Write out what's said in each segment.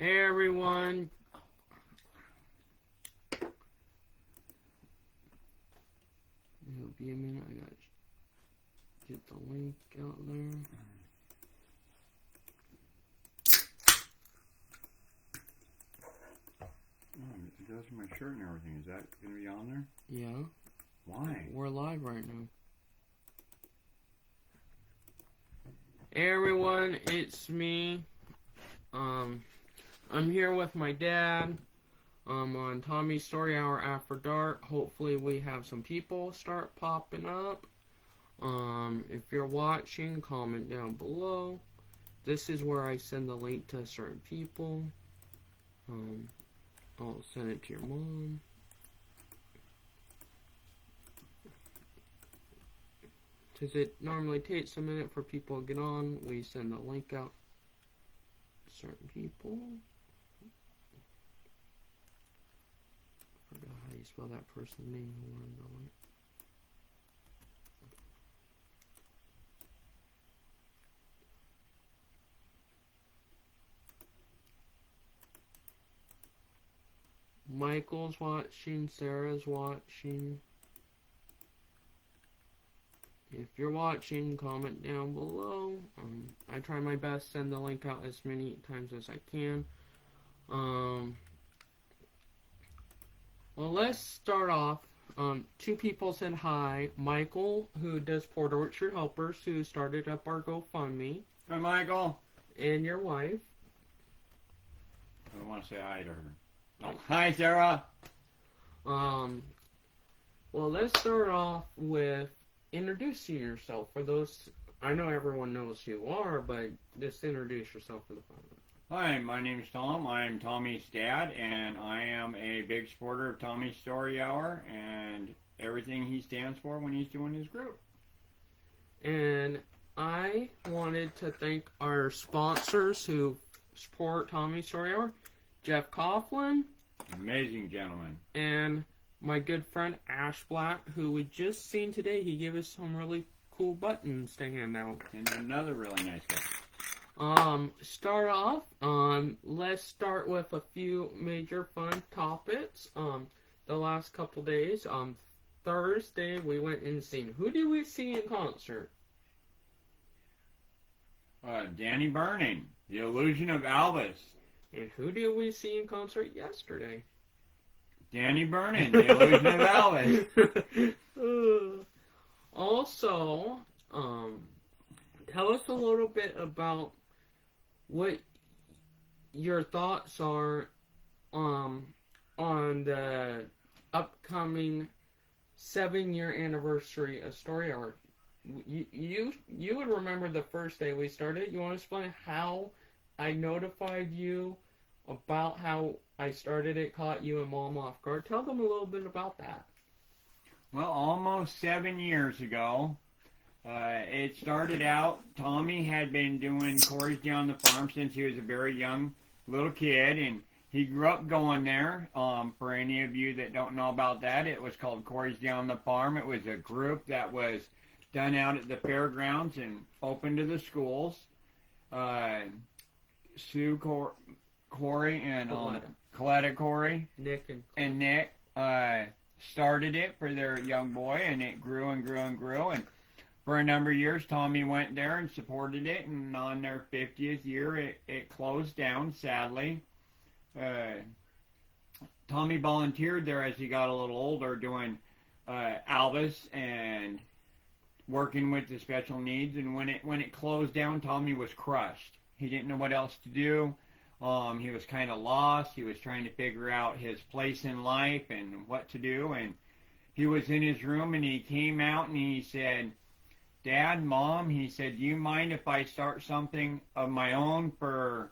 Hey everyone. It'll be a minute. I gotta get the link out there. Oh, it goes for my shirt and everything. Is that going to be on there? Yeah. Why? We're live right now. Hey everyone, it's me. I'm here with my dad. On Tommy's Story Hour After Dark. Hopefully we have some people start popping up. If you're watching, comment down below. This is where I send the link to certain people. I'll send it to your mom. Because it normally takes a minute for people to get on, we send the link out to certain people. I forgot how you spell that person's name. Michael's watching, Sarah's watching. If you're watching, comment down below. I try my best to send the link out as many times as I can. Well, let's start off. Two people said hi. Michael, who does Port Orchard Helpers, who started up our GoFundMe. Hi, Michael. And your wife. I want to say hi to her. Oh, hi, Sarah. Well, let's start off with introducing yourself. For those, I know everyone knows who you are, but just introduce yourself for the public. Hi, my name's Tom. I'm Tommy's dad, and I am a big supporter of Tommy's Story Hour and everything he stands for when he's doing his group. And I wanted to thank our sponsors who support Tommy's Story Hour. Jeff Coughlin. Amazing gentleman. And my good friend Ash Black, who we just seen today. He gave us some really cool buttons to hand out. And another really nice guy. Start off, let's start with a few major fun topics. The last couple days, Thursday, we went and seen. Who did we see in concert? Danny Burning, The Illusion of Elvis. And who did we see in concert yesterday? Danny Burning, The Illusion of Elvis. Also, tell us a little bit about what your thoughts are on the upcoming 7-year anniversary of Story Hour. You would remember the first day we started. You want to explain how I notified you about how I started it, caught you and Mom off guard? Tell them a little bit about that. Well, almost 7 years ago, it started out, Tommy had been doing Corey's Down the Farm since he was a very young little kid, and he grew up going there. For any of you that don't know about that, it was called Corey's Down the Farm. It was a group that was done out at the fairgrounds and open to the schools. Sue, Corey, and Coletta Corey, Nick and Nick started it for their young boy, and it grew and grew and grew. And for a number of years, Tommy went there and supported it. And on their 50th year, it closed down, sadly. Tommy volunteered there as he got a little older, doing Elvis and working with the special needs. And when it closed down, Tommy was crushed. He didn't know what else to do. He was kind of lost. He was trying to figure out his place in life and what to do. And he was in his room, and he came out and he said, "Dad, Mom," he said, "do you mind if I start something of my own for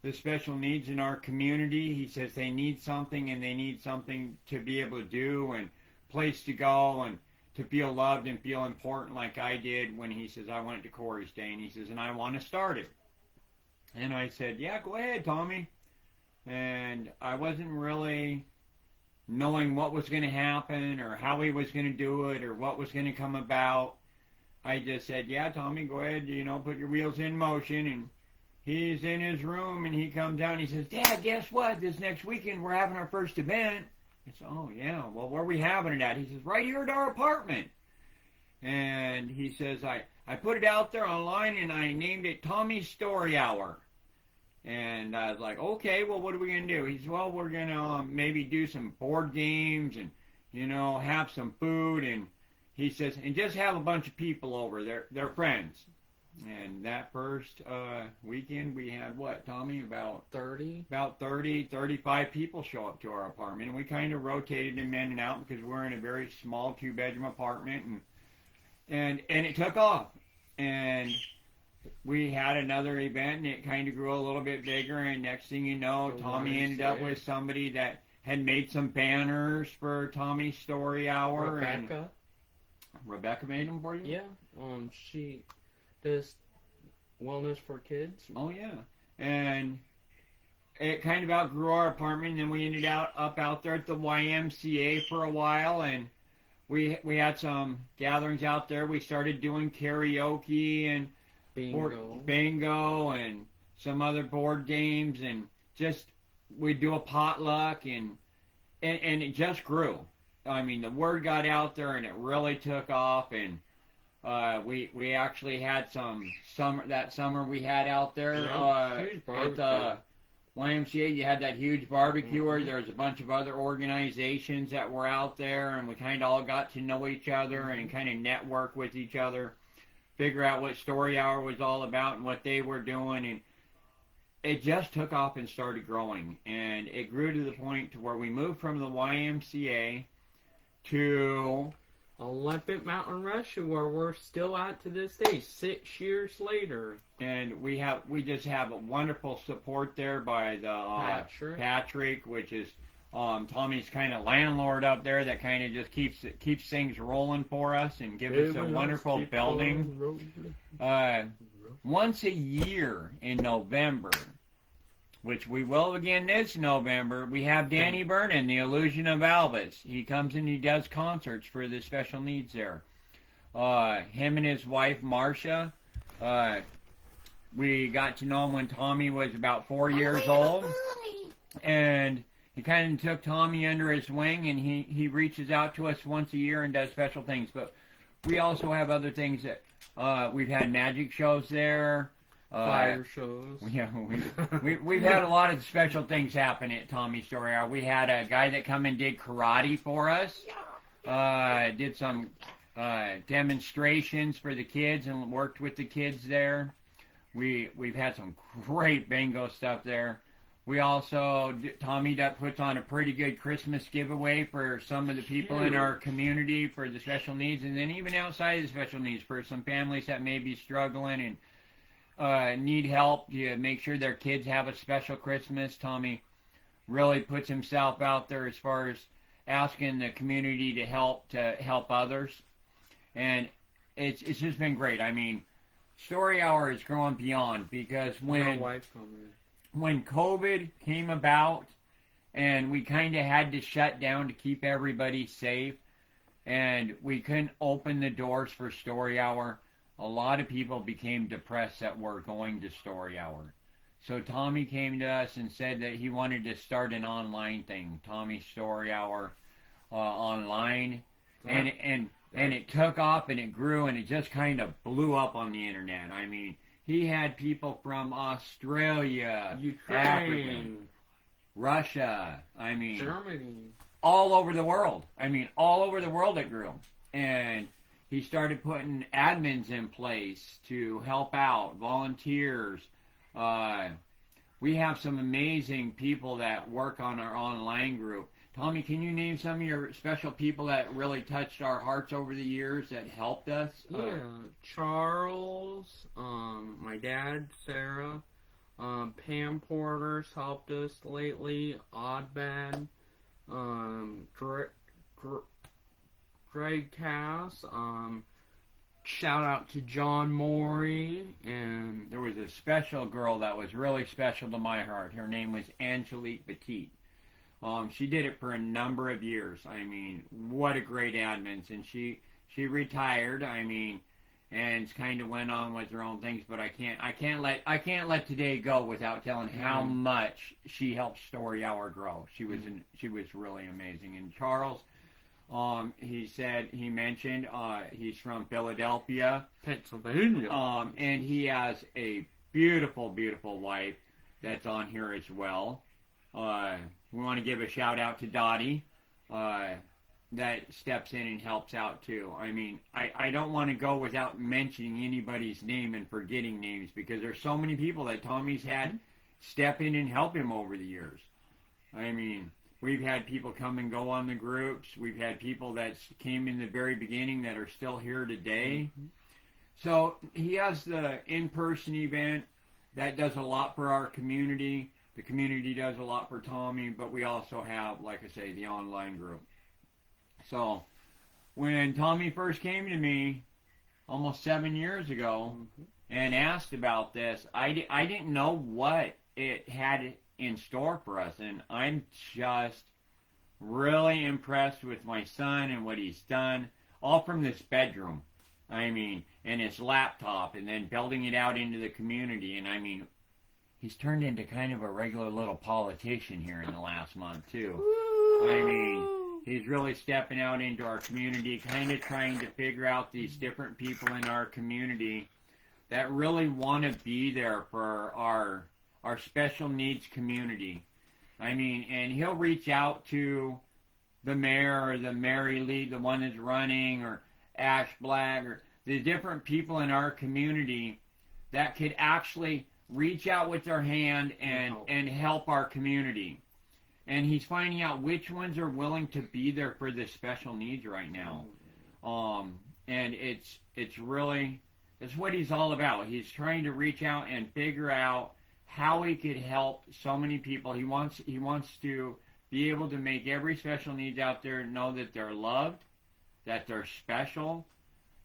the special needs in our community?" He says they need something, and they need something to be able to do and place to go and to feel loved and feel important like I did when he says I went to Corey's Day. And he says, "and I want to start it." And I said, "Yeah, go ahead, Tommy." And I wasn't really knowing what was going to happen or how he was going to do it or what was going to come about. I just said, "Yeah, Tommy, go ahead, put your wheels in motion." And he's in his room and he comes out and he says, Dad, guess what? This next weekend we're having our first event. I said, oh, yeah. Well, where are we having it at? He says, right here at our apartment. And he says, I put it out there online and I named it Tommy's Story Hour. And I was like, okay, well, what are we going to do? He said, well, we're going to maybe do some board games and, have some food. And he says, and just have a bunch of people over. They're friends. And that first weekend, we had what, Tommy? About 30? About 30, 35 people show up to our apartment. And we kind of rotated them in and out because we're in a very small 2-bedroom apartment. And it took off. And we had another event, and it kind of grew a little bit bigger. And next thing you know, Tommy ended up with somebody that had made some banners for Tommy's Story Hour. Rebecca. And Rebecca made them for you? Yeah. She does wellness for kids. Oh, yeah. And it kind of outgrew our apartment, and then we ended up out there at the YMCA for a while, and we had some gatherings out there. We started doing karaoke and bingo and some other board games, and just we'd do a potluck, and it just grew. I mean, the word got out there, and it really took off, and we actually had some summer we had out there at the YMCA. You had that huge barbecue where there was a bunch of other organizations that were out there, and we kind of all got to know each other and kind of network with each other, figure out what Story Hour was all about and what they were doing, and it just took off and started growing. And it grew to the point to where we moved from the YMCA to Olympic Mountain Russia, where we're still at to this day, 6 years later. And we just have a wonderful support there by the Patrick, which is Tommy's kind of landlord up there that kind of just keeps things rolling for us and gives us a wonderful building. Once a year in November, which we will again this November, we have Danny Vernon, the Illusion of Albus. He comes and he does concerts for the special needs there. Him and his wife, Marcia, we got to know him when Tommy was about 4 years old. And he kind of took Tommy under his wing, and he reaches out to us once a year and does special things. But we also have other things that we've had magic shows there. Fire shows. Yeah, we've had a lot of special things happen at Tommy's Story Hour. We had a guy that come and did karate for us. Did some demonstrations for the kids and worked with the kids there. We've had some great bingo stuff there. We also, Tommy puts on a pretty good Christmas giveaway for some of the people in our community for the special needs, and then even outside of the special needs for some families that may be struggling and need help to make sure their kids have a special Christmas. Tommy really puts himself out there as far as asking the community to help others, and it's just been great. I mean, Story Hour is growing beyond, because when COVID came about and we kind of had to shut down to keep everybody safe, and we couldn't open the doors for Story Hour, a lot of people became depressed that were going to Story Hour. So Tommy came to us and said that he wanted to start an online thing, Tommy's Story Hour online. And it took off and it grew and it just kind of blew up on the internet. I mean, he had people from Australia, Ukraine, Africa, Russia, Germany, all over the world. All over the world it grew. And he started putting admins in place to help out, volunteers. We have some amazing people that work on our online group. Tommy, can you name some of your special people that really touched our hearts over the years that helped us? Yeah, Charles, my dad, Sarah, Pam Porter's helped us lately, Oddbad, Greg Cass, shout out to John Morey, and there was a special girl that was really special to my heart. Her name was Angelique Petit. She did it for a number of years. What a great admin. And she retired. and kind of went on with her own things. But I can't let today go without telling how much she helped Story Hour grow. She was really amazing. And Charles, he mentioned he's from Philadelphia, Pennsylvania. And he has a beautiful, beautiful wife that's on here as well. We want to give a shout out to Dottie, that steps in and helps out too. I mean, I don't want to go without mentioning anybody's name and forgetting names, because there's so many people that Tommy's had step in and help him over the years. I mean, we've had people come and go on the groups. We've had people that came in the very beginning that are still here today. Mm-hmm. So he has the in-person event. That does a lot for our community. The community does a lot for Tommy, but we also have, like I say, the online group. So when Tommy first came to me almost 7 years ago and asked about this, I didn't know what it had in store for us, and I'm just really impressed with my son and what he's done, all from this bedroom. I mean, and his laptop, and then building it out into the community. And I mean, he's turned into kind of a regular little politician here in the last month too. I mean, he's really stepping out into our community, kind of trying to figure out these different people in our community that really want to be there for our special needs community. I mean, and he'll reach out to the mayor or the Mary Lee, the one that's running, or Ash Black, or the different people in our community that could actually reach out with their hand and help our community. And he's finding out which ones are willing to be there for the special needs right now. And it's really, it's what he's all about. He's trying to reach out and figure out how he could help so many people. He wants to be able to make every special needs out there know that they're loved, that they're special,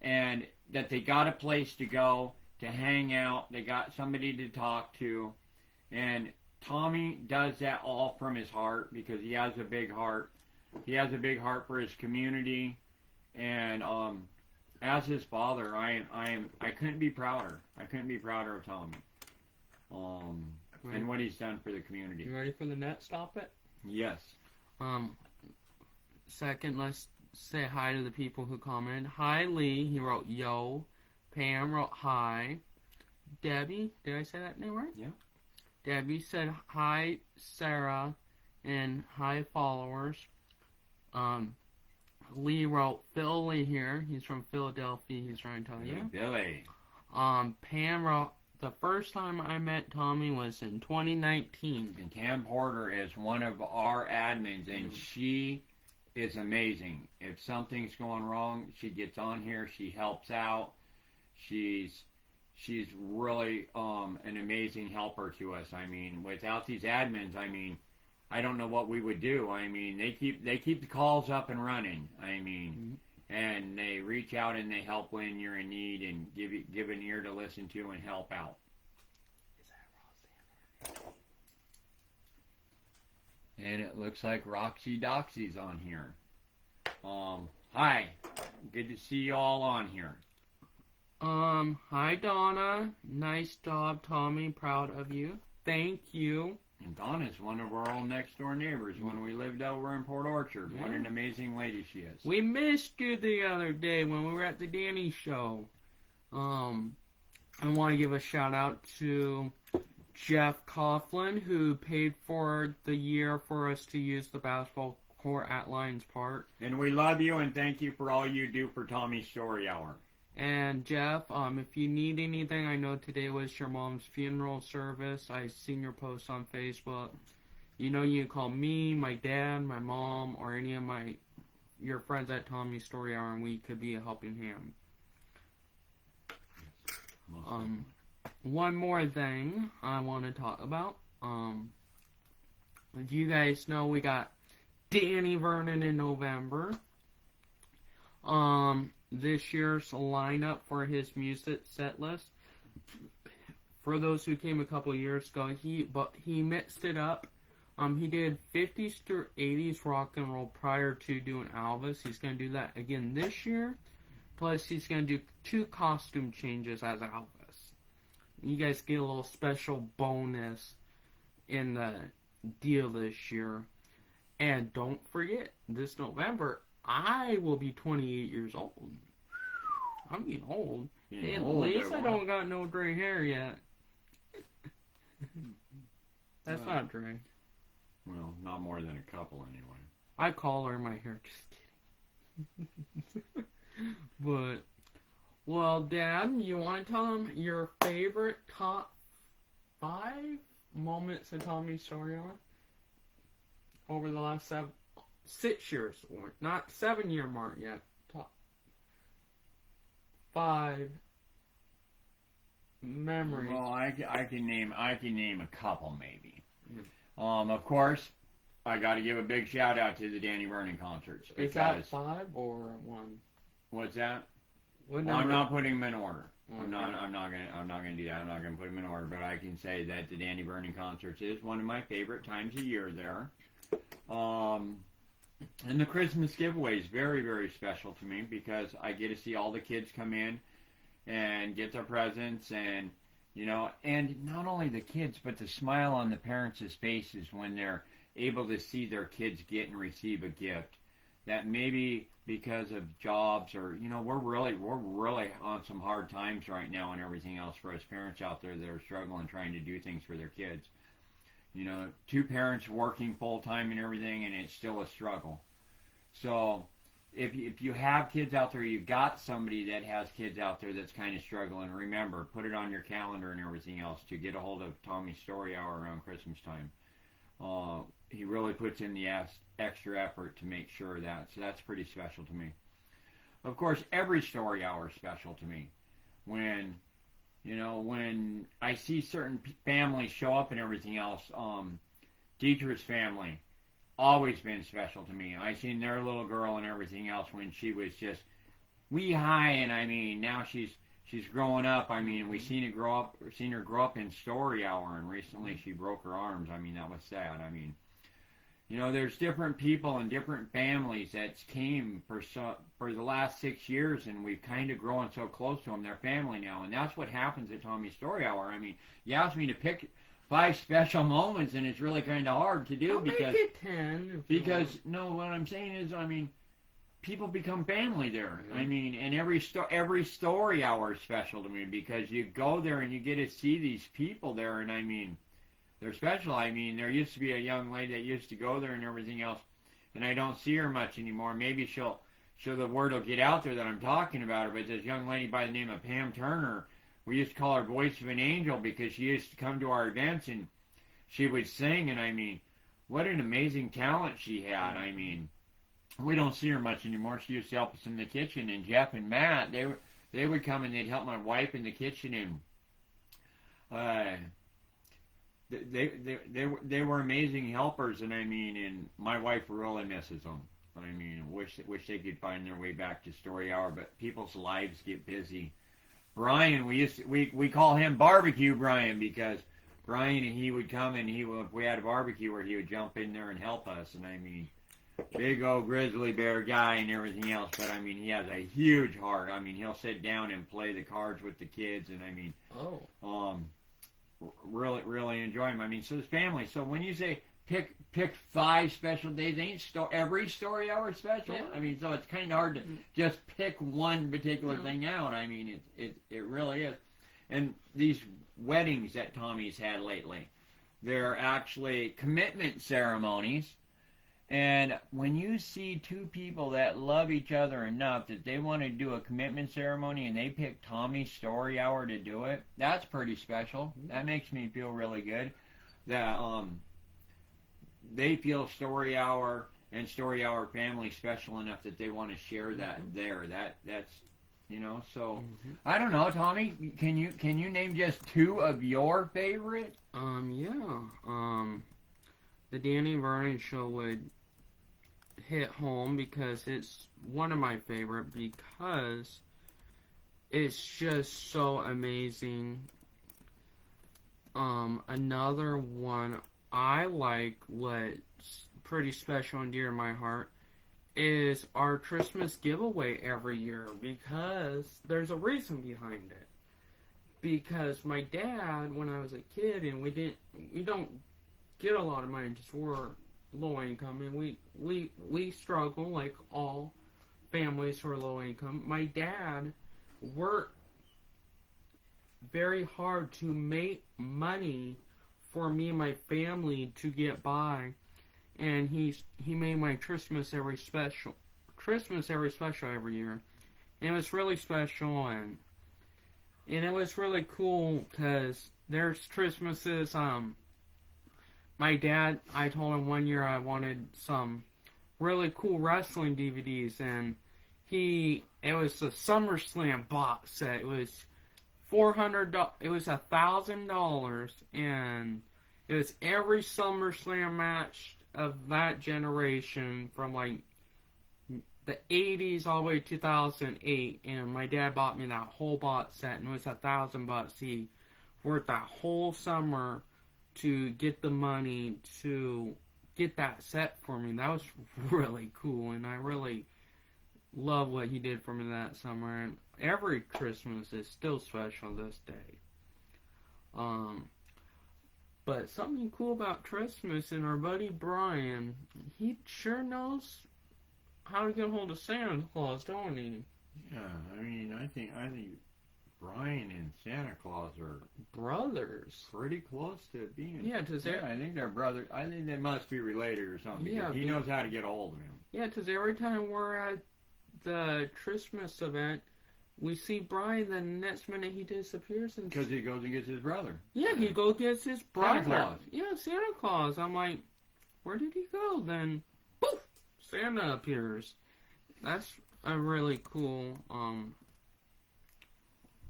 and that they got a place to go, to hang out, they got somebody to talk to. And Tommy does that all from his heart, because he has a big heart. He has a big heart for his community, and as his father, I couldn't be prouder. I couldn't be prouder of Tommy, and what he's done for the community. You ready for the net? Stop it. Yes. Second, let's say hi to the people who commented. Hi, Lee. He wrote yo. Pam wrote hi. Debbie, did I say that name right? Yeah. Debbie said hi, Sarah, and hi, followers. Lee wrote Philly here. He's from Philadelphia. He's trying to tell you. Hey, Billy. Pam wrote, the first time I met Tommy was in 2019. And Pam Porter is one of our admins, and she is amazing. If something's going wrong, she gets on here. She helps out. She's really an amazing helper to us. I mean, without these admins, I mean, I don't know what we would do. I mean, they keep the calls up and running. I mean, and they reach out and they help when you're in need, and give an ear to listen to and help out. And it looks like Roxy Doxy's on here. Hi, good to see you all on here. Hi Donna. Nice job, Tommy. Proud of you. Thank you. And Donna's one of our old next door neighbors when we lived over in Port Orchard. Yeah. What an amazing lady she is. We missed you the other day when we were at the Danny show. I want to give a shout out to Jeff Coughlin, who paid for the year for us to use the basketball court at Lions Park. And we love you and thank you for all you do for Tommy's Story Hour. And Jeff, if you need anything, I know today was your mom's funeral service. I seen your post on Facebook. You know, you can call me, my dad, my mom, or any of your friends at Tommy's Story Hour, and we could be a helping hand. One more thing I want to talk about. As you guys know, we got Danny Vernon in November. This year's lineup for his music set list. For those who came a couple years ago, he mixed it up. He did 50s through 80s rock and roll prior to doing Elvis. He's going to do that again this year. Plus, he's going to do 2 costume changes as Elvis. You guys get a little special bonus in the deal this year. And don't forget, this November, I will be 28 years old. I'm getting old. Hey, at least I don't got no gray hair yet. That's not gray. Well, not more than a couple anyway. I color my hair. Just kidding. But, well, Dad, you want to tell them your favorite top 5 moments of Tommy's story on over the last 6 years, or not 7-year mark yet. Top 5 memories. Well, I can name a couple maybe. Of course, I got to give a big shout out to the Danny Vernon concerts. Is that 5 or 1? What's that? What I'm not putting them in order. Okay. I'm not gonna do that. I'm not gonna put them in order. But I can say that the Danny Vernon concerts is one of my favorite times of year there. And the Christmas giveaway is very, very special to me because I get to see all the kids come in and get their presents, and and not only the kids, but the smile on the parents' faces when they're able to see their kids get and receive a gift. That maybe because of jobs or we're really on some hard times right now and everything else for us parents out there that are struggling trying to do things for their kids. 2 parents working full time and everything, and it's still a struggle. So if you have kids out there, you've got somebody that has kids out there that's kind of struggling, remember, put it on your calendar and everything else to get a hold of Tommy's Story Hour around Christmas time. He really puts in the extra effort to make sure that. So that's pretty special to me. Of course, every story hour is special to me. When I see certain families show up and everything else, Dietrich's family, always been special to me. I seen their little girl and everything else when she was just wee high, and now she's growing up. We seen her grow up in Story Hour, and recently she broke her arms. That was sad. There's different people and different families that came for the last 6 years, and we've kind of grown so close to them. They're family now, and that's what happens at Tommy's Story Hour. You asked me to pick 5 special moments, and it's really kind of hard to do because make it 10. What I'm saying is, people become family there. And every story hour is special to me because you go there and you get to see these people there, and they're special. There used to be a young lady that used to go there and everything else, and I don't see her much anymore. Maybe the word will get out there that I'm talking about her, but this young lady by the name of Pam Turner, we used to call her Voice of an Angel because she used to come to our events and she would sing, and what an amazing talent she had. We don't see her much anymore. She used to help us in the kitchen, and Jeff and Matt, they would come and they'd help my wife in the kitchen, and they were amazing helpers, and my wife really misses them. Wish they could find their way back to Story Hour, but people's lives get busy. Brian, we call him Barbecue Brian because Brian, and he would come and if we had a barbecue where he would jump in there and help us, and big old grizzly bear guy and everything else, but he has a huge heart. He'll sit down and play the cards with the kids, and really enjoy him. So it's family. So when you say pick 5 special days, ain't every story hour special? Yeah. So it's kind of hard to just pick one particular thing out. It really is. And these weddings that Tommy's had lately, they're actually commitment ceremonies. And when you see 2 people that love each other enough that they want to do a commitment ceremony and they pick Tommy's Story Hour to do it, that's pretty special. That makes me feel really good. That they feel Story Hour and Story Hour family special enough that they want to share that there. That's so I don't know, Tommy, can you name just 2 of your favorite? The Danny Vernon show would hit home because it's one of my favorite because it's just so amazing. Another one I like what's pretty special and dear to my heart is our Christmas giveaway every year because there's a reason behind it. Because my dad, when I was a kid, and we don't get a lot of money, just we're low income, and we struggle like all families who are low income. My dad worked very hard to make money for me and my family to get by, and he made my Christmas every special every year, and it was really special, and it was really cool because there's Christmases. My dad, I told him one year I wanted some really cool wrestling DVDs, and it was a SummerSlam box set. It was $400. It was $1,000, and it was every SummerSlam match of that generation from like the 80s all the way to 2008. And my dad bought me that whole box set, and it was $1,000. He worked that whole summer to get the money to get that set for me. That was really cool, and I really love what he did for me that summer. And every Christmas is still special this day. But something cool about Christmas, and our buddy Brian, he sure knows how to get a hold of Santa Claus, don't he? Yeah, I mean, I think Brian and Santa Claus are brothers. Pretty close to being. Yeah, I think they're brothers. I think they must be related or something. Yeah, he knows how to get a hold of him. Yeah, because every time we're at the Christmas event, we see Brian, the next minute he disappears. Because he goes and gets his brother. Yeah, he goes gets his brother. Santa Claus. Yeah, Santa Claus. I'm like, where did he go? Then, poof, Santa appears. That's a really cool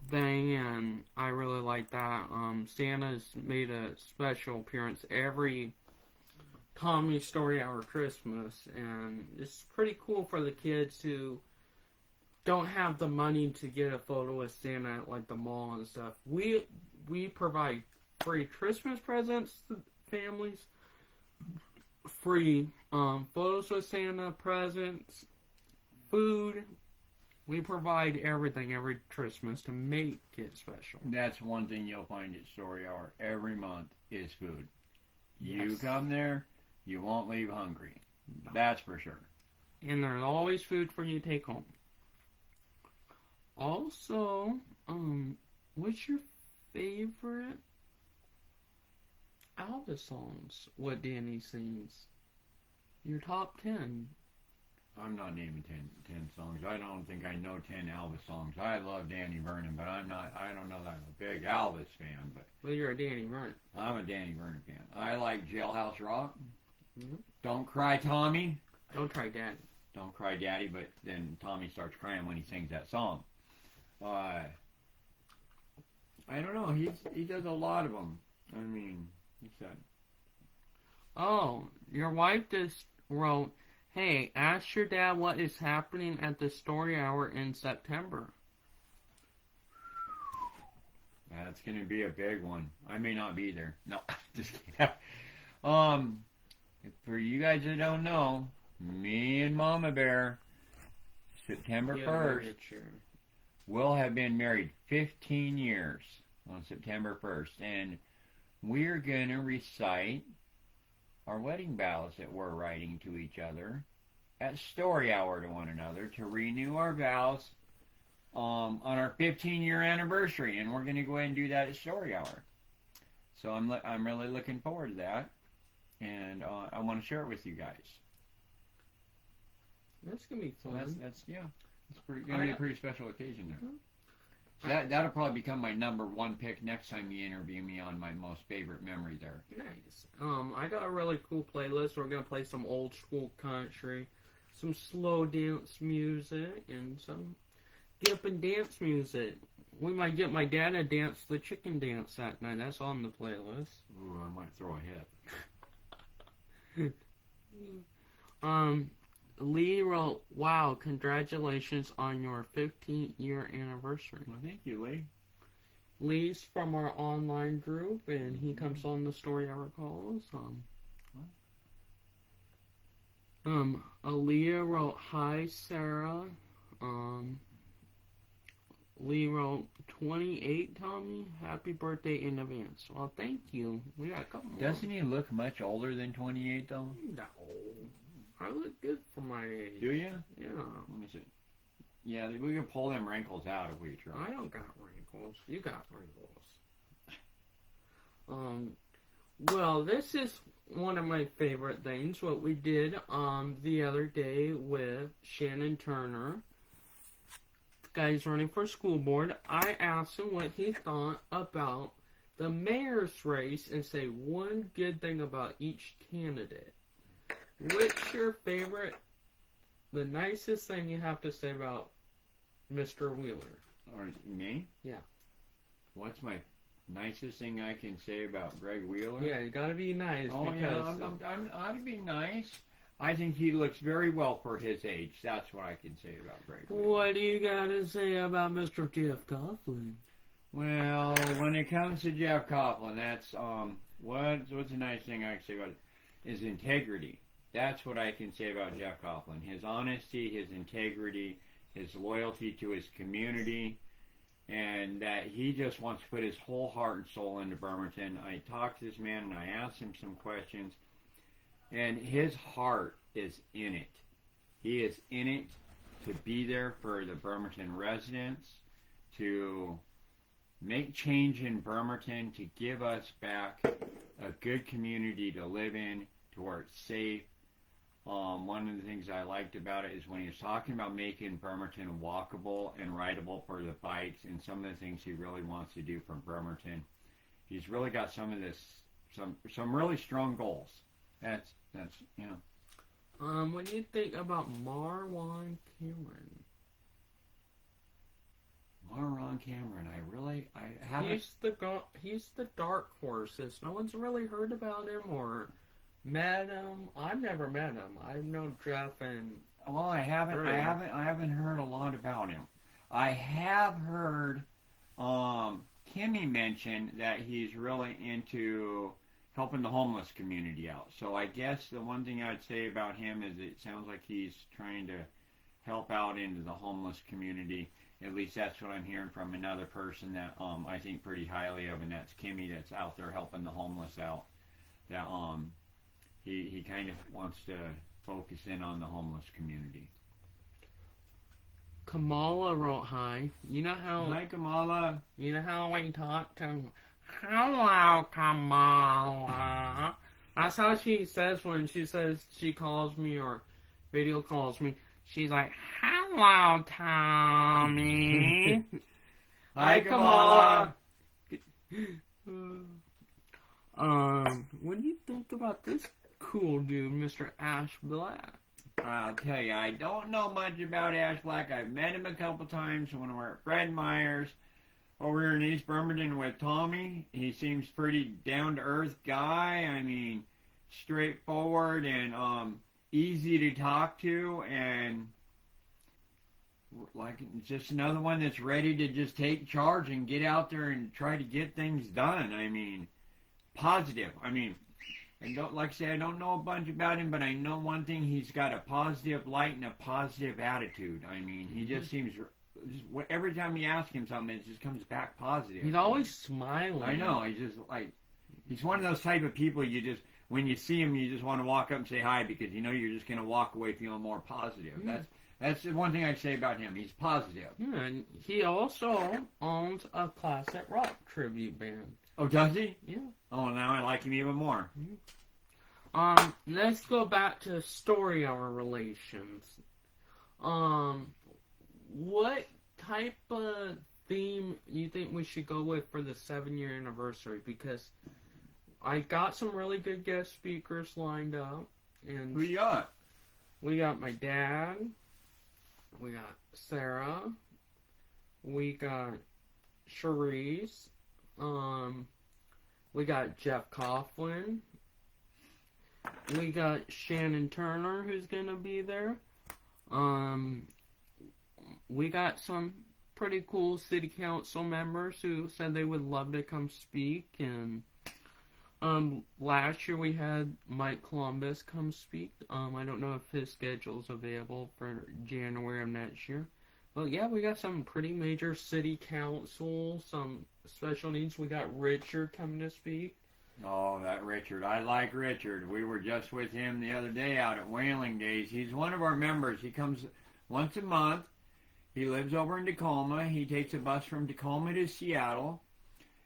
thing, and I really like that. Santa's made a special appearance every Comedy Story Hour Christmas, and it's pretty cool for the kids who don't have the money to get a photo with Santa at like the mall and stuff. We provide free Christmas presents to families, free photos with Santa, presents, food. We provide everything every Christmas to make it special. That's one thing you'll find at Story Hour every month is food. Yes. You come there, you won't leave hungry. No. That's for sure. And there's always food for you to take home. Also, what's your favorite Elvis songs? What Danny sings? Your top 10. I'm not naming 10 songs. I don't think I know 10 Elvis songs. I love Danny Vernon, but I don't know that I'm a big Elvis fan. But well, you're a Danny Vernon. I'm a Danny Vernon fan. I like Jailhouse Rock. Mm-hmm. Don't Cry Tommy. Don't Cry Daddy. Don't Cry Daddy, but then Tommy starts crying when he sings that song. I don't know. He does a lot of them. I mean, he said. Oh, your wife just wrote, hey, ask your dad what is happening at the Story Hour in September. That's going to be a big one. I may not be there. No, just kidding. For you guys that don't know, me and Mama Bear, September 1st, will have been married 15 years on September 1st. And we're going to recite our wedding vows that we're writing to each other at Story Hour to one another to renew our vows on our 15-year anniversary, and we're going to go ahead and do that at Story Hour. So I'm really looking forward to that, and I want to share it with you guys. That's going to be fun. So that's going to be a pretty special occasion there. Mm-hmm. That'll probably become my number one pick next time you interview me on my most favorite memory there. Nice. I got a really cool playlist. We're going to play some old school country, some slow dance music, and some get up and dance music. We might get my dad to dance the chicken dance that night. That's on the playlist. Ooh, I might throw a hit. Lee wrote, wow, congratulations on your 15th-year anniversary. Well, thank you, Lee. Lee's from our online group, and he comes on the Story Hour calls. Aaliyah wrote, "Hi, Sarah." Lee wrote, 28, Tommy. Happy birthday in advance. Well, thank you. We got a couple more. Doesn't he look much older than 28, though? No. I look good for my age. Do you? Yeah. Let me see. Yeah, we can pull them wrinkles out if we try. I don't got wrinkles. You got wrinkles. Well, this is one of my favorite things, what we did the other day with Shannon Turner. The guy's running for school board. I asked him what he thought about the mayor's race and say one good thing about each candidate. What's your favorite, the nicest thing you have to say about Mr. Wheeler? Or me? Yeah. What's my nicest thing I can say about Greg Wheeler? Yeah, you gotta be nice. Oh, because yeah, I'd be nice. I think he looks very well for his age. That's what I can say about Greg Wheeler. What do you gotta say about Mr. Jeff Coughlin? Well, when it comes to Jeff Coughlin, that's what's a nice thing I can say about it is integrity. That's what I can say about Jeff Coughlin. His honesty, his integrity, his loyalty to his community, and that he just wants to put his whole heart and soul into Bremerton. I talked to this man and I asked him some questions, and his heart is in it. He is in it to be there for the Bremerton residents, to make change in Bremerton, to give us back a good community to live in, to where it's safe. One of the things I liked about it is when he was talking about making Bremerton walkable and rideable for the bikes, and some of the things he really wants to do for Bremerton. He's really got some really strong goals. That's you know. What do you think about Marwan Cameron? Marwan Cameron, I haven't. He's the dark horses. No one's really heard about him or met him. I've never met him. I've known Jeff and. Well, I haven't heard a lot about him. I have heard Kimmy mention that he's really into helping the homeless community out. So I guess the one thing I'd say about him is it sounds like he's trying to help out into the homeless community. At least that's what I'm hearing from another person that I think pretty highly of, and that's Kimmy, that's out there helping the homeless out. That he kind of wants to focus in on the homeless community. Kamala wrote hi. You know how? Hi, Kamala. You know how we talk to? Hello, Kamala. That's how she says when she calls me or video calls me. She's like, "Hello, Tommy." Hi, Kamala. What do you think about this cool dude, Mr. Ash Black? I'll tell you, I don't know much about Ash Black. I've met him a couple times when we were at Fred Meyer's over here in East Bremerton with Tommy. He seems pretty down-to-earth guy. I mean, straightforward and easy to talk to, and like just another one that's ready to just take charge and get out there and try to get things done. I mean, positive. I mean, I don't know a bunch about him, but I know one thing: he's got a positive light and a positive attitude. I mean, he just seems. Every time you ask him something, it just comes back positive. He's always smiling. I know. He's one of those type of people you just, when you see him, you just want to walk up and say hi because you know you're just going to walk away feeling more positive. Yeah. That's the one thing I'd say about him. He's positive. Yeah, and he also owns a classic rock tribute band. Oh, does he? Yeah. Oh, now I like him even more. Let's go back to story hour relations. What type of theme you think we should go with for the 7-year anniversary? Because I got some really good guest speakers lined up. And Who you got? we got my dad. We got Sarah. We got Cherise. We got Jeff Coughlin. We got Shannon Turner, who's gonna be there. We got some pretty cool city council members who said they would love to come speak, and Last year we had Mike Columbus come speak. I don't know if his schedule's available for January of next year. But yeah, we got some pretty major city council, some special needs. We got Richard coming to speak. Oh, that Richard. I like Richard. We were just with him the other day out at Whaling Days. He's one of our members. He comes once a month. He lives over in Tacoma. He takes a bus from Tacoma to Seattle.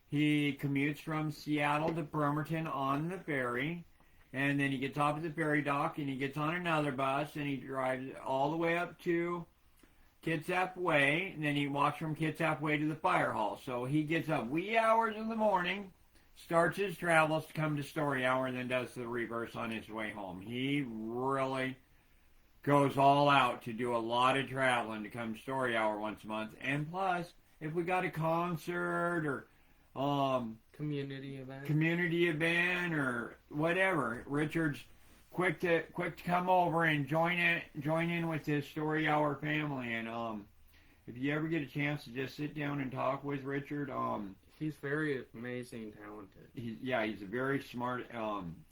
He commutes from Seattle to Bremerton on the ferry. And then he gets off at the ferry dock and he gets on another bus and he drives all the way up to Kitsap Way. And then he walks from Kitsap Way to the fire hall. So he gets up wee hours in the morning, starts his travels to come to Story Hour, and then does the reverse on his way home. He really goes all out to do a lot of traveling to come to Story Hour once a month. And plus, if we got a concert or Community event or whatever, Richard's quick to come over and join in with his Story Hour family. And if you ever get a chance to just sit down and talk with Richard, he's very amazing, talented. He's a very smart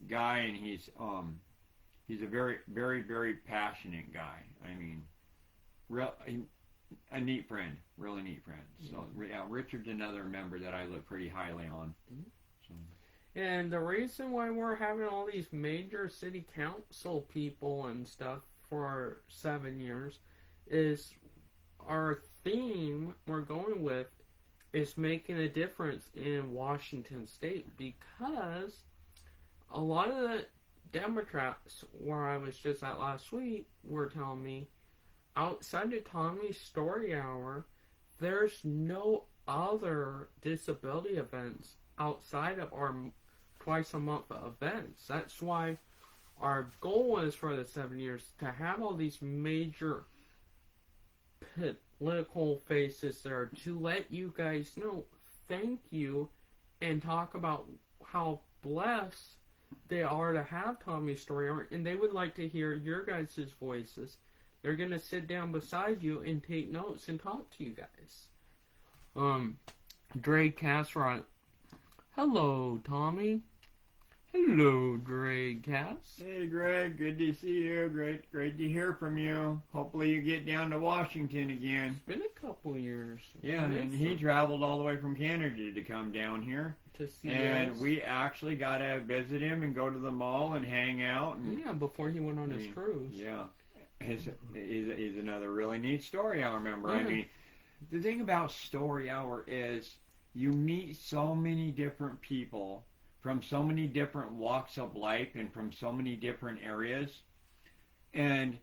guy, and he's a very, very, very passionate guy. I mean, a neat friend, really neat friend. So yeah, Richard's another member that I look pretty highly on. So. And the reason why we're having all these major city council people and stuff for 7 years is our theme we're going with is making a difference in Washington State, because a lot of the Democrats where I was just at last week were telling me outside of Tommy's Story Hour, there's no other disability events outside of our twice a month events. That's why our goal is for the 7 years to have all these major political faces there to let you guys know thank you and talk about how blessed they are to have Tommy's Story Hour, and they would like to hear your guys' voices. They're going to sit down beside you and take notes and talk to you guys. Dre Cass wrote, "Hello, Tommy." "Hello, Greg Cass." Hey, Greg. Good to see you. Great to hear from you. Hopefully you get down to Washington again. It's been a couple years. Yeah, and he traveled all the way from Canada to come down here. To see and us. We actually got to visit him and go to the mall and hang out. And, yeah, before he went on his cruise. Yeah. He's another really neat Story Hour member. Yeah. I mean, the thing about Story Hour is you meet so many different people from so many different walks of life and from so many different areas. And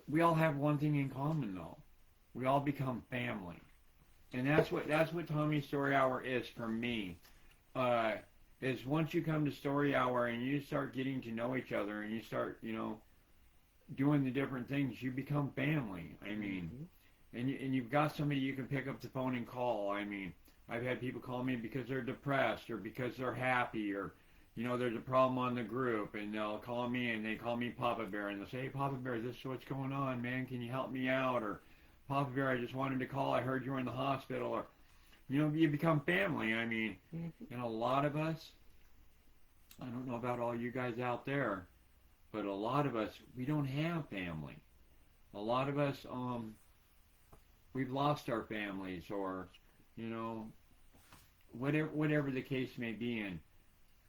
we all have one thing in common, though. We all become family. And that's what Tommy's Story Hour is for me. Is once you come to Story Hour and you start getting to know each other and you start, doing the different things, you become family. I mean, and you've got somebody you can pick up the phone and call. I mean, I've had people call me because they're depressed or because they're happy or, there's a problem on the group, and they'll call me and they call me Papa Bear and they'll say, "Hey, Papa Bear, this is what's going on, man. Can you help me out?" Or, "Papa Bear, I just wanted to call. I heard you were in the hospital." Or, you become family. I mean, and a lot of us, I don't know about all you guys out there, but a lot of us, we don't have family. A lot of us, we've lost our families, or, whatever the case may be. And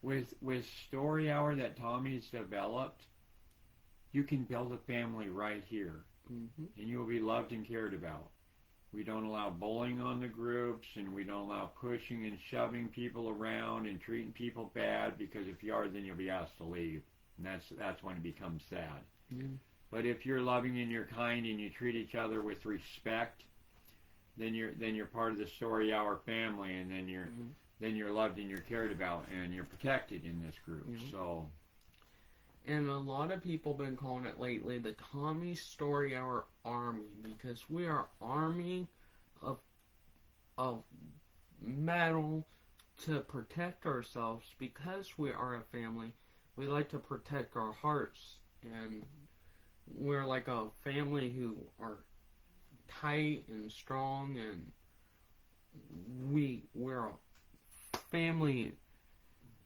with Story Hour that Tommy's developed, you can build a family right here, and you will be loved and cared about. We don't allow bullying on the groups, and we don't allow pushing and shoving people around and treating people bad, because if you are, then you'll be asked to leave. And that's when it becomes sad. But if you're loving and you're kind and you treat each other with respect, then you're part of the Story Hour family, and then you're loved and you're cared about and you're protected in this group. So, and a lot of people have been calling it lately the Tommy Story Hour Army, because we are army of metal to protect ourselves, because we are a family. We like to protect our hearts, and we're like a family who are tight and strong, and we're a family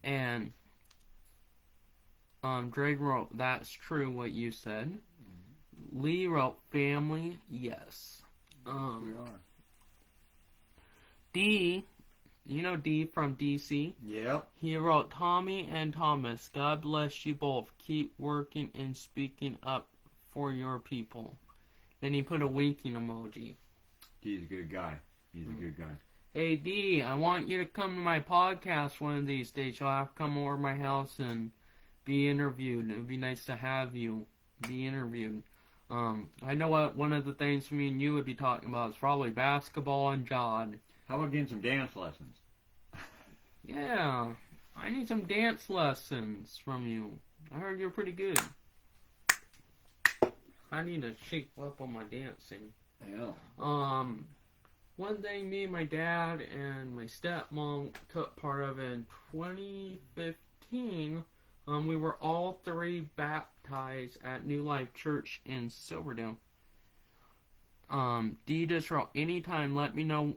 And Drake wrote, "That's true what you said." Lee wrote, "Family, yes." We are. D, you know D from DC? Yep. He wrote, "Tommy and Thomas, God bless you both. Keep working and speaking up for your people." Then he put a winking emoji. He's a good guy. He's a good guy. "Hey D, I want you to come to my podcast one of these days. You'll have to come over to my house and be interviewed. It would be nice to have you be interviewed. I know what one of the things me and you would be talking about is probably basketball and Jod." How about getting some dance lessons? Yeah, I need some dance lessons from you. I heard you're pretty good. I need to shape up on my dancing. Yeah. One thing me and my dad and my stepmom took part of in 2015, we were all three baptized at New Life Church in Silverdale. D just wrote, "Anytime, let me know,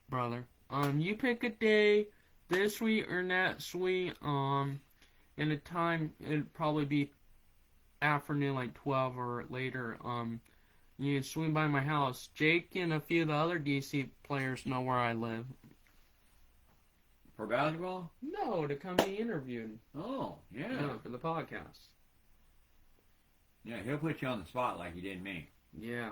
brother. You pick a day this week or next week, and the time, it'd probably be afternoon, like 12 or later. You can swing by my house. Jake and a few of the other DC players know where I live." For basketball? No, to come be interviewed. Oh, yeah. No, for the podcast. Yeah, he'll put you on the spot like he did me. Yeah.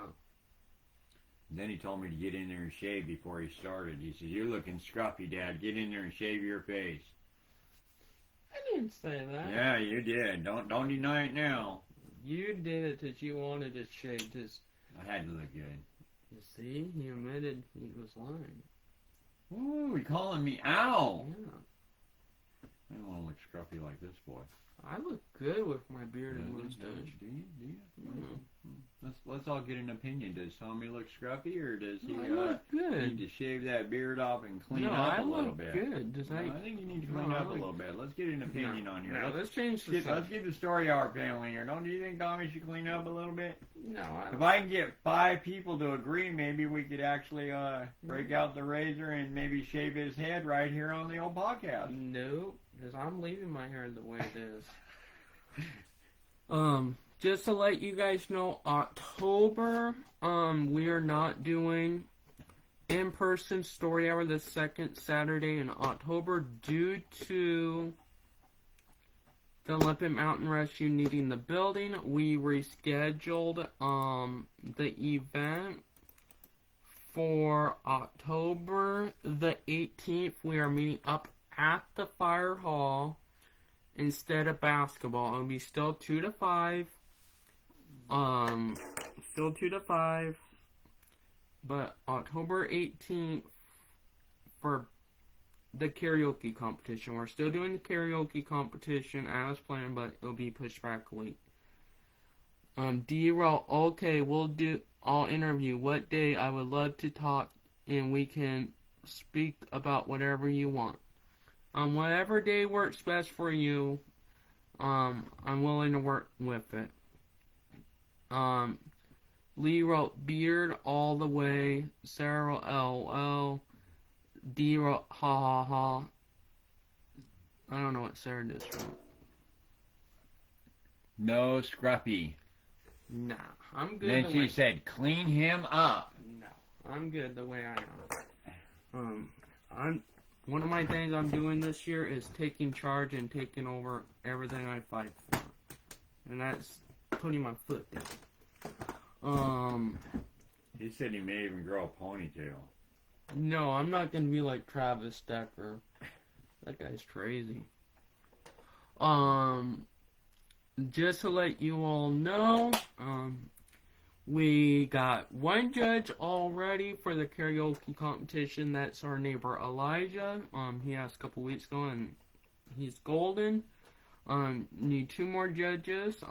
And then he told me to get in there and shave before he started. He said, "You're looking scruffy, Dad. Get in there and shave your face." I didn't say that. Yeah, you did. Don't deny it now. You did it because you wanted to shave his. I had to look good. You see, he admitted he was lying. Ooh, you calling me out? Yeah. I don't want to look scruffy like this boy. I look good with my beard and Do mustache. you? Mm. Let's all get an opinion. Does Tommy look scruffy, or does he I look need good. to shave that beard off and clean No, up I a little look bit? good. Does No, I? I think you need to clean No, I up a look- little bit. Let's get an opinion on here. No, let's change the Let's subject. get the story of our family here. Don't you think Tommy should clean up a little bit? No, If I can get 5 people to agree, maybe we could actually break out the razor and maybe shave his head right here on the old podcast. No, because I'm leaving my hair the way it is. Just to let you guys know, October, we are not doing in-person story hour the second Saturday in October due to the Olympic Mountain Rescue needing the building. We rescheduled the event for October the 18th. We are meeting up at the fire hall instead of basketball. It'll be still 2 to 5. Still 2 to 5. But October 18th for the karaoke competition. We're still doing the karaoke competition as planned, but it'll be pushed back a week. D-Roll, okay, I'll interview. What day? I would love to talk and we can speak about whatever you want. Whatever day works best for you, I'm willing to work with it. Lee wrote, "Beard all the way." Sarah wrote, "LOL." D wrote, "Ha ha ha." I don't know what Sarah just wrote. No scruffy. Nah, I'm good. Then she said, "Clean him up." No, I'm good the way I am. One of my things I'm doing this year is taking charge and taking over everything I fight for. And that's putting my foot down. He said he may even grow a ponytail. No, I'm not gonna be like Travis Decker. That guy's crazy. Just to let you all know, we got one judge already for the karaoke competition. That's our neighbor Elijah. He asked a couple weeks ago, and he's golden. Need 2 more judges.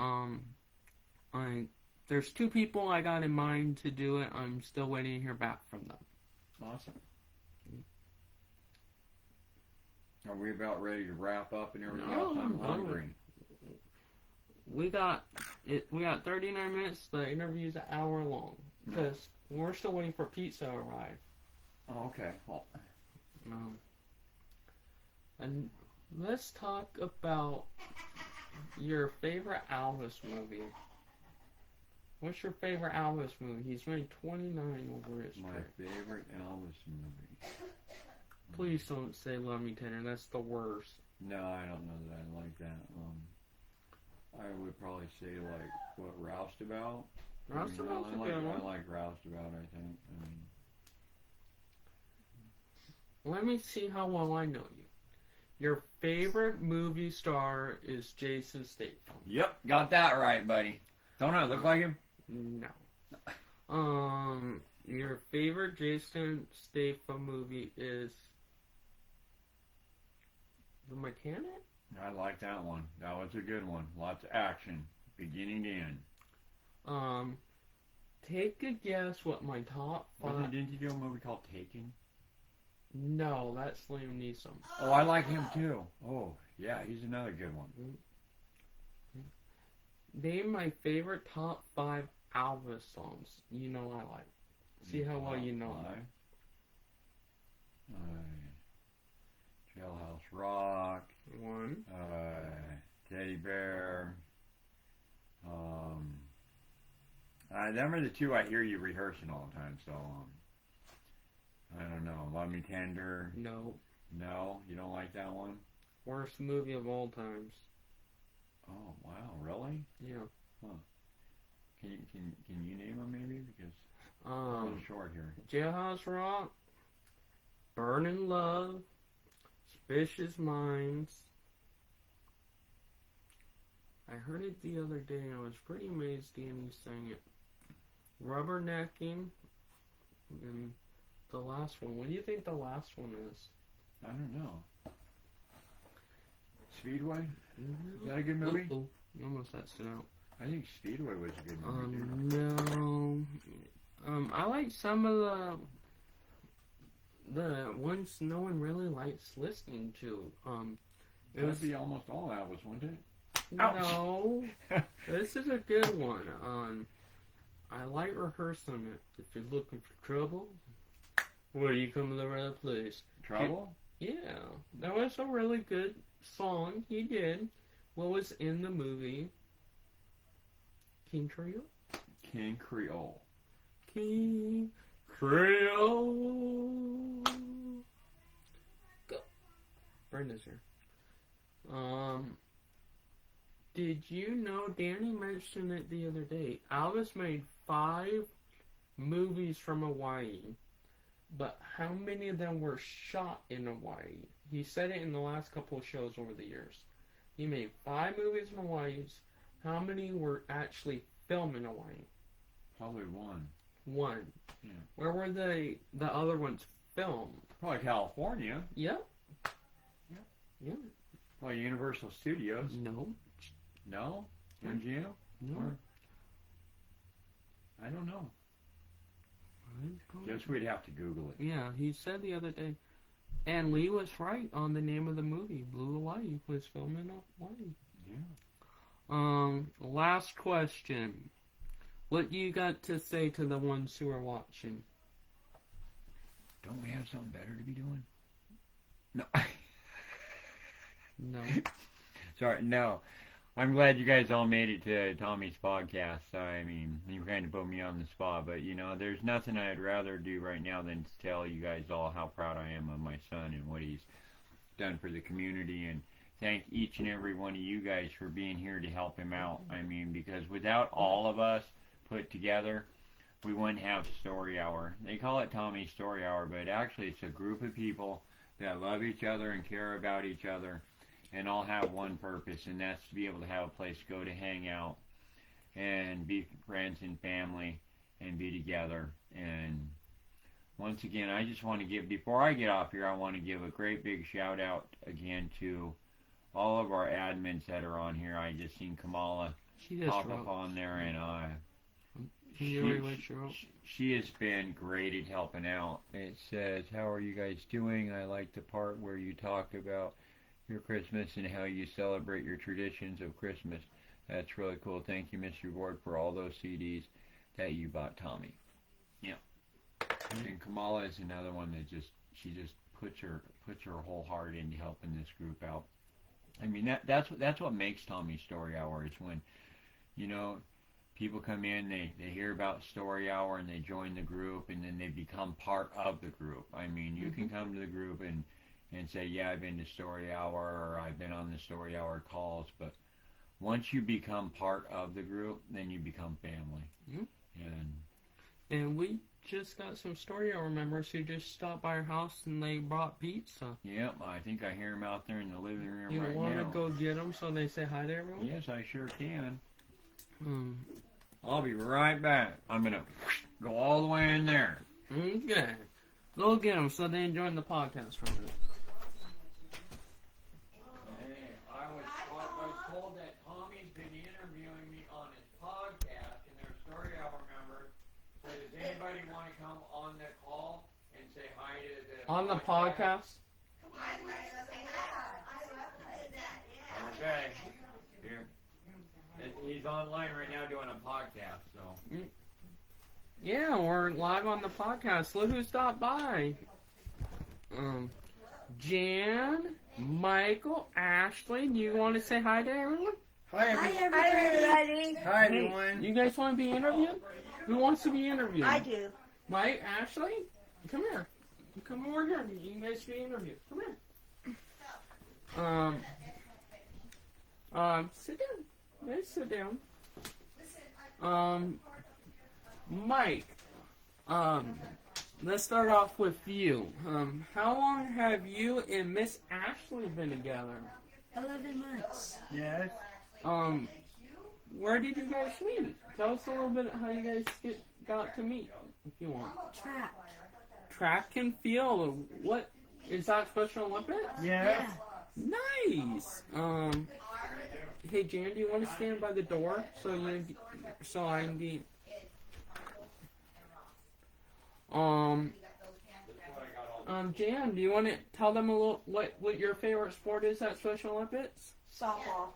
There's 2 people I got in mind to do it. I'm still waiting to hear back from them. Awesome. Are we about ready to wrap up and everything else? I'm hungry. We got 39 minutes. The interview's an hour long because we're still waiting for pizza to arrive. Oh, okay. Well, And let's talk about your favorite Elvis movie. What's your favorite Elvis movie? He's made 29 over his My career. favorite Elvis movie. Please don't say Love Me Tender. That's the worst. No, I don't know that I like that. I would probably say like what Roustabout. Roustabout's a good I one. like Roustabout. I think. Let me see how well I know you. Your favorite movie star is Jason Statham. Yep, got that right, buddy. Don't I look like him? No. Your favorite Jason Statham movie is The Mechanic? I like that one. That was a good one. Lots of action, beginning to end. Take a guess what my top five. Didn't you do a movie called Taken? No, that's Liam Neeson. Oh, I like him too. Oh, yeah, he's another good one. Name my favorite top 5 Elvis songs. You know I like. See how well you know them. Jailhouse Rock. 1. Teddy Bear. Them are the two I hear you rehearsing all the time, so I don't know. Love Me Tender. No. No, you don't like that one? Worst movie of all times. Oh wow, really? Yeah. Huh. Can you name them maybe? Because I'm a little short here. Jailhouse Rock, Burning Love, Suspicious Minds. I heard it the other day and I was pretty amazed Danny sang it. Rubbernecking, and the last one. What do you think the last one is? I don't know. Speedway? Is that a good movie? Uh-oh. You almost messed it out. I think Speedway was a good movie too. No. I like some of the ones no one really likes listening to. It would be almost all Elvis, wouldn't it? No. This is a good one. I like rehearsing it. If you're looking for trouble, where you come to the right place. Trouble? Yeah. That was a really good song he did. What was in the movie? King Creole? King Creole. King Creole. Go. Brenda's here. Did you know, Danny mentioned it the other day, Elvis made 5 movies from Hawaii, but how many of them were shot in Hawaii? He said it in the last couple of shows over the years. He made 5 movies in Hawaii. How many were actually filmed in Hawaii? Probably one. 1. Yeah. Where were the other ones filmed? Probably California. Yep. Yeah. Yeah. Well, Universal Studios. No. No? MGM? No. Or, I don't know. Guess we'd have to Google it. Yeah, he said the other day. And Lee was right on the name of the movie. Blue Hawaii was filmed in Hawaii. Yeah. Last question. What you got to say to the ones who are watching? Don't we have something better to be doing? No. No. Sorry, no. I'm glad you guys all made it to Tommy's podcast. I mean, you kind of put me on the spot, but you know, there's nothing I'd rather do right now than to tell you guys all how proud I am of my son and what he's done for the community, and thank each and every one of you guys for being here to help him out. I mean, because without all of us put together, we wouldn't have Story Hour. They call it Tommy's Story Hour, but actually it's a group of people that love each other and care about each other, and all have one purpose, and that's to be able to have a place to go to hang out and be friends and family and be together. And once again, I just want to give, before I get off here, I want to give a great big shout out again to all of our admins that are on here. I just seen Kamala pop up on there, and she has been great at helping out. It says, how are you guys doing? I like the part where you talk about your Christmas and how you celebrate your traditions of Christmas. That's really cool. Thank you, Mr. Ward, for all those CDs that you bought Tommy. Yeah. And Kamala is another one that she just puts her whole heart into helping this group out. I mean, that's what makes Tommy's Story Hour is when, you know, people come in, they hear about Story Hour and they join the group and then they become part of the group. I mean, you can come to the group and say, yeah, I've been to Story Hour or I've been on the Story Hour calls, but once you become part of the group, then you become family. And we just got some Story Hour members who just stopped by our house and they brought pizza. Yep, I think I hear them out there in the living room You right want now. to go get them so they say hi to everyone? Yes, I sure can. Hmm. I'll be right back. I'm going to go all the way in there. Okay. Go get them so they join the podcast for a minute. Hey, I was told that Tommy's been interviewing me on his podcast, and their Story Hour members. So does anybody want to come on the call and say hi to the On the podcast? Okay. Here. He's online right now doing a podcast, so. Yeah, we're live on the podcast. Look who stopped by. Jan, Michael, Ashley, do you want to say hi to everyone? Hi, everybody. Hi, everyone. You guys want to be interviewed? Who wants to be interviewed? I do. Mike, Ashley, come here. Come over here. You guys be interviewed. Come here. Sit down. Guys, sit down. Mike, let's start off with you. How long have you and Miss Ashley been together? 11 months. Yes. Where did you guys meet? Tell us a little bit how you guys got to meet, if you want. Track. Track and field. What is that Special Olympics? Yeah. Nice. Hey Jan, do you want to stand by the door so I can get? Jan, do you want to tell them a little what your favorite sport is at Special Olympics? Softball.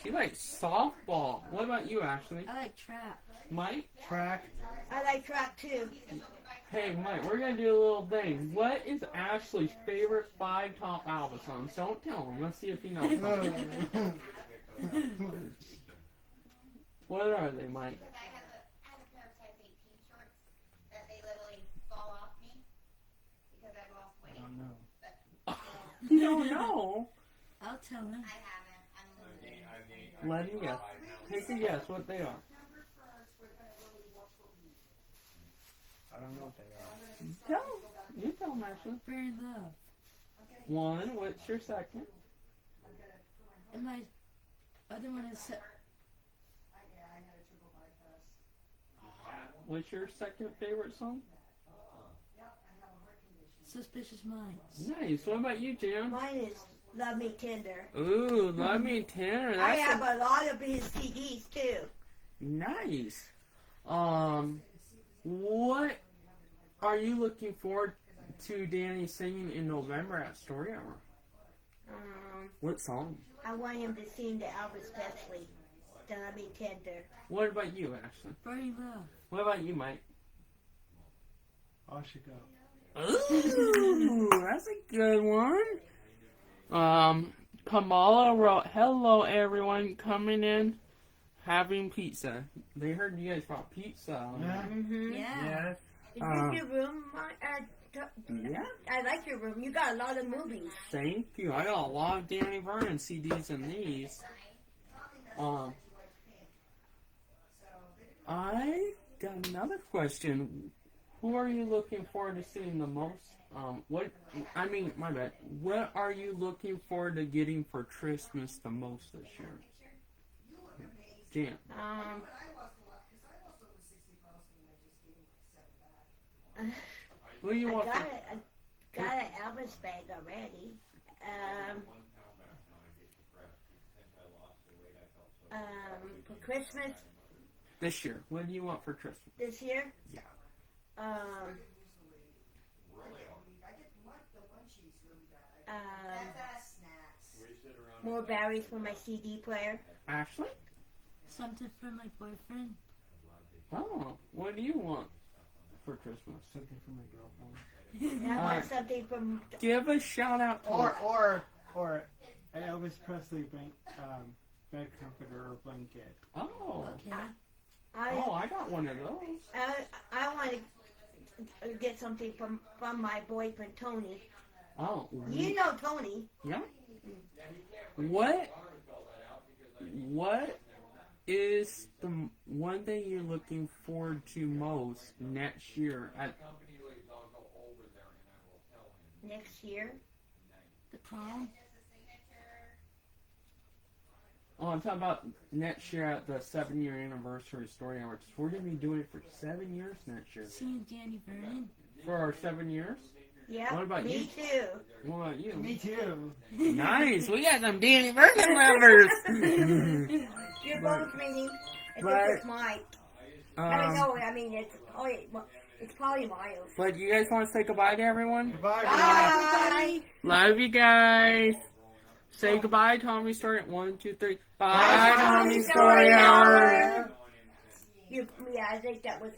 She likes softball. What about you, Ashley? I like track. Mike? Track. I like track too. Hey, Mike, we're going to do a little thing. What is Ashley's favorite 5 top album songs? Don't tell him. Let's see if he knows. What are they, Mike? Because I have a pair of size 18 shorts that they literally fall off me because I've lost weight. You don't know. I'll tell him. I haven't. I'm losing. Let him guess. Take a guess what they are. I don't know what they are. Tell him. You tell him, Ashley. Very love. 1. What's your second? And my other one is What's your second favorite song? Suspicious Minds. Nice. What about you, Jan? Mine is Love Me Tender. Ooh, Love Me Tender. I That's have a lot of his CDs too. nice. What are you looking forward to Danny singing in November at Story Hour? What song? I want him to sing the Elvis Presley, Love Me Tender. What about you, Ashley? Very love. What about you, Mike? I should go. Ooh, that's a good one. Kamala wrote, "Hello, everyone coming in, having pizza." They heard you guys brought pizza. Mm-hmm. Yeah. Is this your room? Yeah. I like your room. You got a lot of movies. Thank you. I got a lot of Danny Vernon CDs in these. I got another question. Who are you looking forward to seeing the most? My bad. What are you looking forward to getting for Christmas the most this year? Jan. Who do you I want? got an Elvis bag already. For Christmas This year. What do you want for Christmas? this year. Yeah. More batteries for my CD player. Ashley? Something for my boyfriend. Oh, what do you want for Christmas? Something for my girlfriend. I want something from. Give a shout out to Or Elvis Presley bed comforter or blanket. Oh. Okay. I got one of those. I want to get something from my boyfriend Tony. Oh. You know Tony. Yeah. What is the one thing you're looking forward to most next year? Next year. The prom. Oh, I'm talking about next year at the 7-year anniversary Story Hours. We're going to be doing it for 7 years next year. Seeing Danny Vernon. For our 7 years? Yeah. What about me you? too. What about you? Me too. Nice. We got some Danny Vernon members. You're both meaning. I think But, it's Mike. I mean it's probably Miles. But you guys want to say goodbye to everyone? Goodbye, Bye. Love you guys. Say goodbye, Tommy. Start at 1, 2, 3. Bye, Tommy Story Hour. Yeah, I think that was